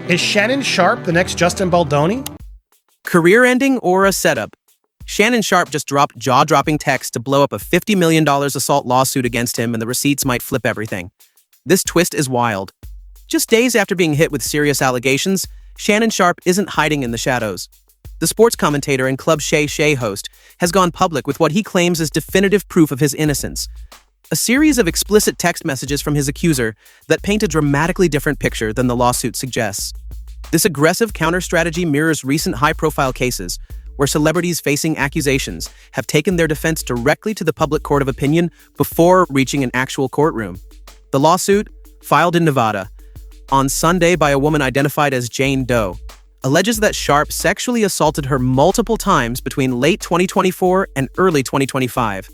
Is Shannon Sharpe the next Justin Baldoni? Career ending or a setup? Shannon Sharpe just dropped jaw-dropping text to blow up a $50 million assault lawsuit against him, and the receipts might flip everything. This twist is wild. Just days after being hit with serious allegations, Shannon Sharpe isn't hiding in the shadows. The sports commentator and Club Shay Shay host has gone public with what he claims is definitive proof of his innocence. A series of explicit text messages from his accuser that paint a dramatically different picture than the lawsuit suggests. This aggressive counter-strategy mirrors recent high-profile cases where celebrities facing accusations have taken their defense directly to the public court of opinion before reaching an actual courtroom. The lawsuit, filed in Nevada on Sunday by a woman identified as Jane Doe, alleges that Sharpe sexually assaulted her multiple times between late 2024 and early 2025.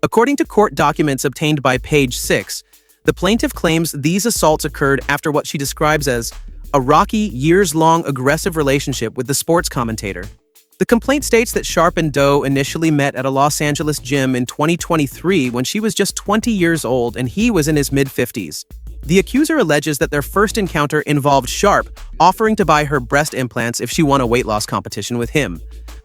According to court documents obtained by Page 6, the plaintiff claims these assaults occurred after what she describes as a rocky, years-long aggressive relationship with the sports commentator. The complaint states that Sharpe and Doe initially met at a Los Angeles gym in 2023 when she was just 20 years old and he was in his mid-50s. The accuser alleges that their first encounter involved Sharpe offering to buy her breast implants if she won a weight loss competition with him.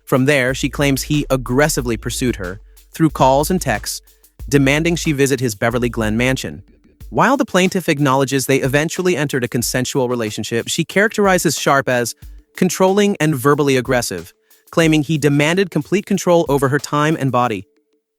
From there, she claims he aggressively pursued her through calls and texts, demanding she visit his Beverly Glen mansion. While the plaintiff acknowledges they eventually entered a consensual relationship, she characterizes Sharpe as controlling and verbally aggressive, claiming he demanded complete control over her time and body.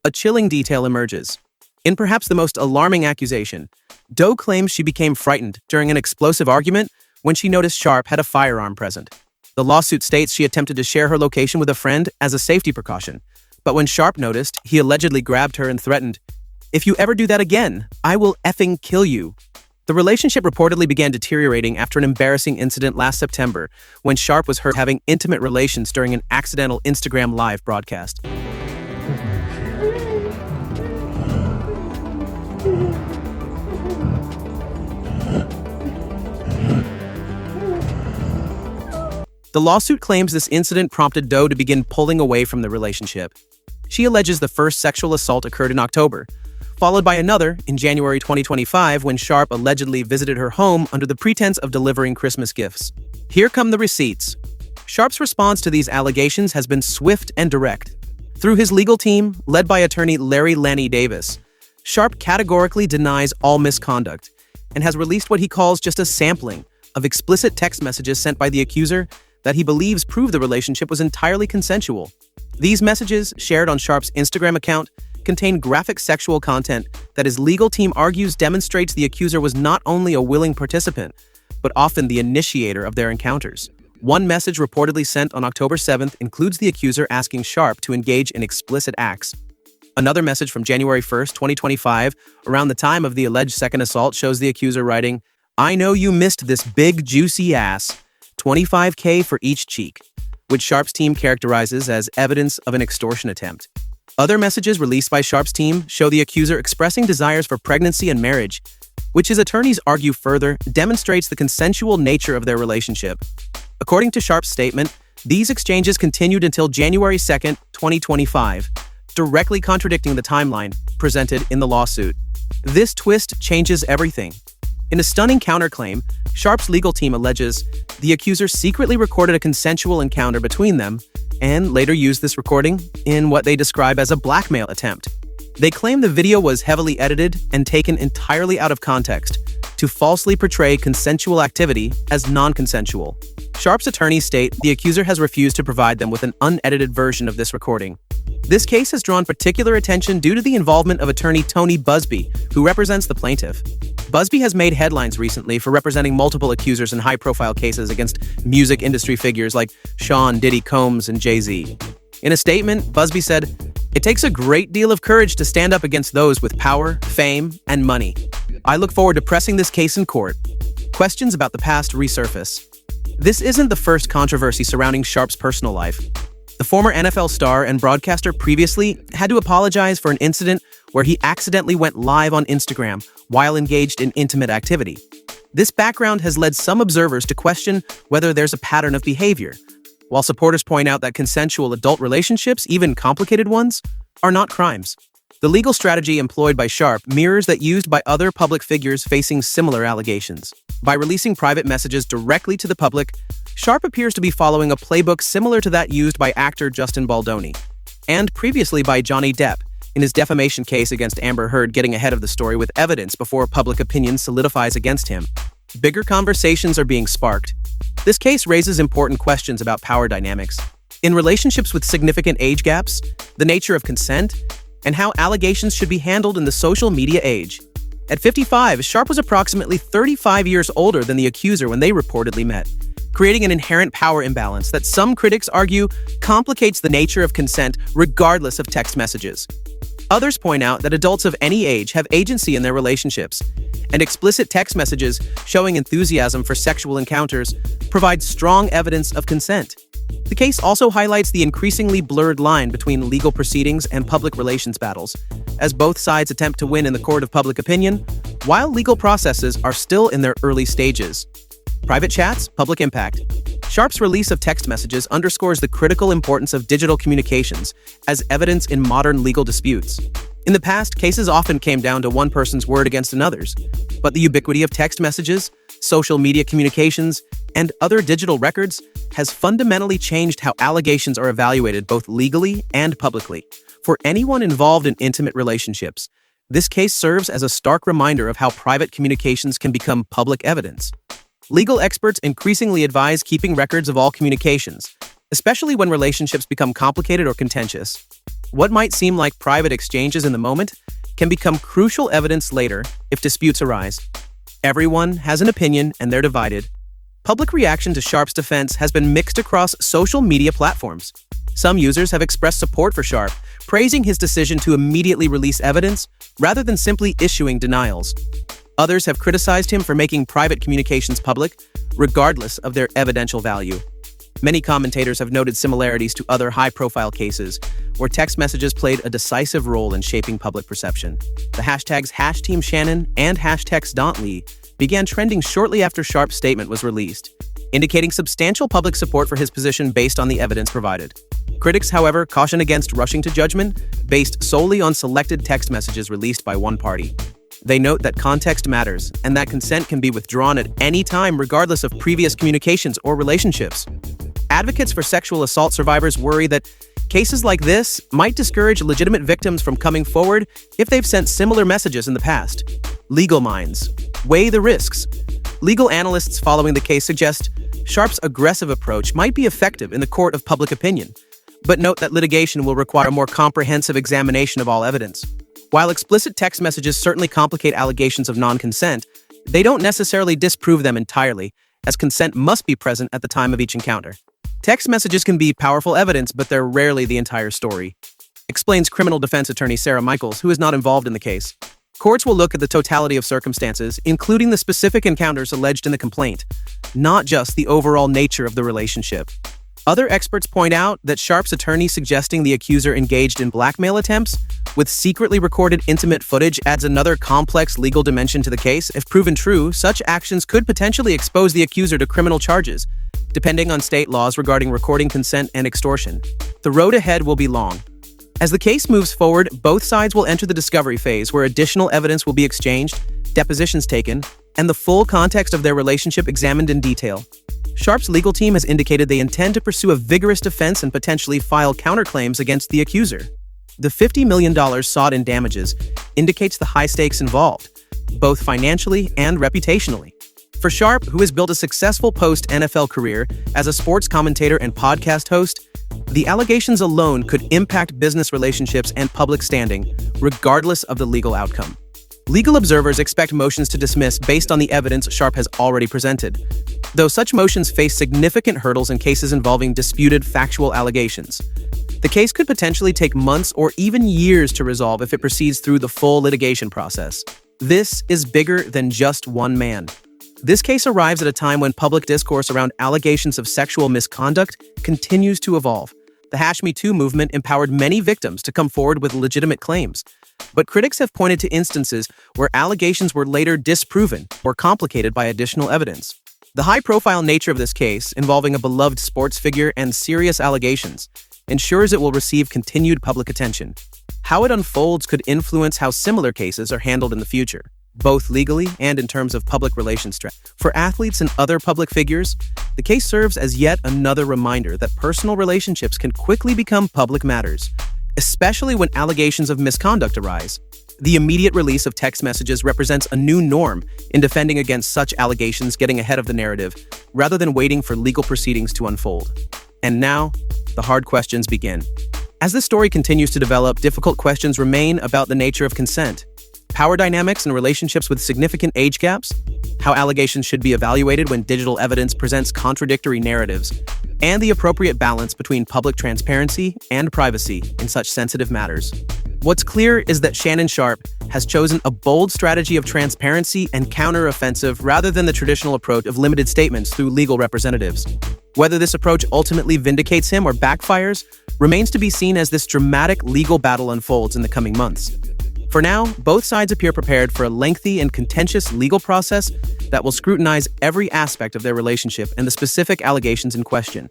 A chilling detail emerges. In perhaps the most alarming accusation, Doe claims she became frightened during an explosive argument when she noticed Sharpe had a firearm present. The lawsuit states she attempted to share her location with a friend as a safety precaution, but when Sharpe noticed, he allegedly grabbed her and threatened, "If you ever do that again, I will effing kill you." The relationship reportedly began deteriorating after an embarrassing incident last September when Sharpe was heard having intimate relations during an accidental Instagram Live broadcast. The lawsuit claims this incident prompted Doe to begin pulling away from the relationship. She alleges the first sexual assault occurred in October, followed by another in January 2025 when Sharpe allegedly visited her home under the pretense of delivering Christmas gifts. Here come the receipts. Sharpe's response to these allegations has been swift and direct. Through his legal team, led by attorney Larry Lanny Davis, Sharpe categorically denies all misconduct and has released what he calls just a sampling of explicit text messages sent by the accuser that he believes prove the relationship was entirely consensual. These messages, shared on Sharpe's Instagram account, contain graphic sexual content that his legal team argues demonstrates the accuser was not only a willing participant, but often the initiator of their encounters. One message reportedly sent on October 7th includes the accuser asking Sharpe to engage in explicit acts. Another message from January 1st, 2025, around the time of the alleged second assault, shows the accuser writing, "I know you missed this big juicy ass, $25K for each cheek," which Sharpe's team characterizes as evidence of an extortion attempt. Other messages released by Sharpe's team show the accuser expressing desires for pregnancy and marriage, which his attorneys argue further demonstrates the consensual nature of their relationship. According to Sharpe's statement, these exchanges continued until January 2nd, 2025, directly contradicting the timeline presented in the lawsuit. This twist changes everything. In a stunning counterclaim, Sharpe's legal team alleges the accuser secretly recorded a consensual encounter between them and later used this recording in what they describe as a blackmail attempt. They claim the video was heavily edited and taken entirely out of context to falsely portray consensual activity as non-consensual. Sharpe's attorneys state the accuser has refused to provide them with an unedited version of this recording. This case has drawn particular attention due to the involvement of attorney Tony Busby, who represents the plaintiff. Busby has made headlines recently for representing multiple accusers in high-profile cases against music industry figures like Sean Diddy Combs and Jay-Z. In a statement, Busby said, "It takes a great deal of courage to stand up against those with power, fame, and money. I look forward to pressing this case in court." Questions about the past resurface. This isn't the first controversy surrounding Sharpe's personal life. The former NFL star and broadcaster previously had to apologize for an incident where he accidentally went live on Instagram while engaged in intimate activity. This background has led some observers to question whether there's a pattern of behavior, while supporters point out that consensual adult relationships, even complicated ones, are not crimes. The legal strategy employed by Sharpe mirrors that used by other public figures facing similar allegations. By releasing private messages directly to the public, Sharpe appears to be following a playbook similar to that used by actor Justin Baldoni, and previously by Johnny Depp in his defamation case against Amber Heard, getting ahead of the story with evidence before public opinion solidifies against him. Bigger conversations are being sparked. This case raises important questions about power dynamics, in relationships with significant age gaps, the nature of consent, and how allegations should be handled in the social media age. At 55, Sharpe was approximately 35 years older than the accuser when they reportedly met, creating an inherent power imbalance that some critics argue complicates the nature of consent regardless of text messages. Others point out that adults of any age have agency in their relationships, and explicit text messages showing enthusiasm for sexual encounters provide strong evidence of consent. The case also highlights the increasingly blurred line between legal proceedings and public relations battles, as both sides attempt to win in the court of public opinion, while legal processes are still in their early stages. Private chats, public impact. Sharpe's release of text messages underscores the critical importance of digital communications as evidence in modern legal disputes. In the past, cases often came down to one person's word against another's, but the ubiquity of text messages, social media communications, and other digital records has fundamentally changed how allegations are evaluated both legally and publicly. For anyone involved in intimate relationships, this case serves as a stark reminder of how private communications can become public evidence. Legal experts increasingly advise keeping records of all communications, especially when relationships become complicated or contentious. What might seem like private exchanges in the moment can become crucial evidence later if disputes arise. Everyone has an opinion and they're divided. Public reaction to Sharpe's defense has been mixed across social media platforms. Some users have expressed support for Sharpe, praising his decision to immediately release evidence rather than simply issuing denials. Others have criticized him for making private communications public, regardless of their evidential value. Many commentators have noted similarities to other high-profile cases, where text messages played a decisive role in shaping public perception. The hashtags #TeamShannon and #Don't began trending shortly after Sharpe's statement was released, indicating substantial public support for his position based on the evidence provided. Critics, however, caution against rushing to judgment based solely on selected text messages released by one party. They note that context matters and that consent can be withdrawn at any time regardless of previous communications or relationships. Advocates for sexual assault survivors worry that cases like this might discourage legitimate victims from coming forward if they've sent similar messages in the past. Legal minds weigh the risks. Legal analysts following the case suggest Sharpe's aggressive approach might be effective in the court of public opinion, but note that litigation will require a more comprehensive examination of all evidence. While explicit text messages certainly complicate allegations of non-consent, they don't necessarily disprove them entirely, as consent must be present at the time of each encounter. Text messages can be powerful evidence, but they're rarely the entire story, explains criminal defense attorney Sarah Michaels, who is not involved in the case. Courts will look at the totality of circumstances, including the specific encounters alleged in the complaint, not just the overall nature of the relationship. Other experts point out that Sharpe's attorney suggesting the accuser engaged in blackmail attempts with secretly recorded intimate footage adds another complex legal dimension to the case. If proven true, such actions could potentially expose the accuser to criminal charges, depending on state laws regarding recording consent and extortion. The road ahead will be long. As the case moves forward, both sides will enter the discovery phase where additional evidence will be exchanged, depositions taken, and the full context of their relationship examined in detail. Sharpe's legal team has indicated they intend to pursue a vigorous defense and potentially file counterclaims against the accuser. The $50 million sought in damages indicates the high stakes involved, both financially and reputationally. For Sharpe, who has built a successful post-NFL career as a sports commentator and podcast host, the allegations alone could impact business relationships and public standing, regardless of the legal outcome. Legal observers expect motions to dismiss based on the evidence Sharpe has already presented, though such motions face significant hurdles in cases involving disputed factual allegations. The case could potentially take months or even years to resolve if it proceeds through the full litigation process. This is bigger than just one man. This case arrives at a time when public discourse around allegations of sexual misconduct continues to evolve. The #MeToo movement empowered many victims to come forward with legitimate claims, but critics have pointed to instances where allegations were later disproven or complicated by additional evidence. The high-profile nature of this case, involving a beloved sports figure and serious allegations, ensures it will receive continued public attention. How it unfolds could influence how similar cases are handled in the future, both legally and in terms of public relations strategy. For athletes and other public figures, the case serves as yet another reminder that personal relationships can quickly become public matters, especially when allegations of misconduct arise. The immediate release of text messages represents a new norm in defending against such allegations, getting ahead of the narrative, rather than waiting for legal proceedings to unfold. And now, the hard questions begin. As this story continues to develop, difficult questions remain about the nature of consent, power dynamics and relationships with significant age gaps, how allegations should be evaluated when digital evidence presents contradictory narratives, and the appropriate balance between public transparency and privacy in such sensitive matters. What's clear is that Shannon Sharpe has chosen a bold strategy of transparency and counter-offensive rather than the traditional approach of limited statements through legal representatives. Whether this approach ultimately vindicates him or backfires remains to be seen as this dramatic legal battle unfolds in the coming months. For now, both sides appear prepared for a lengthy and contentious legal process that will scrutinize every aspect of their relationship and the specific allegations in question.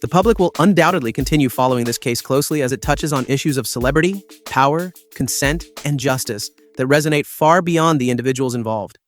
The public will undoubtedly continue following this case closely as it touches on issues of celebrity, power, consent, and justice that resonate far beyond the individuals involved.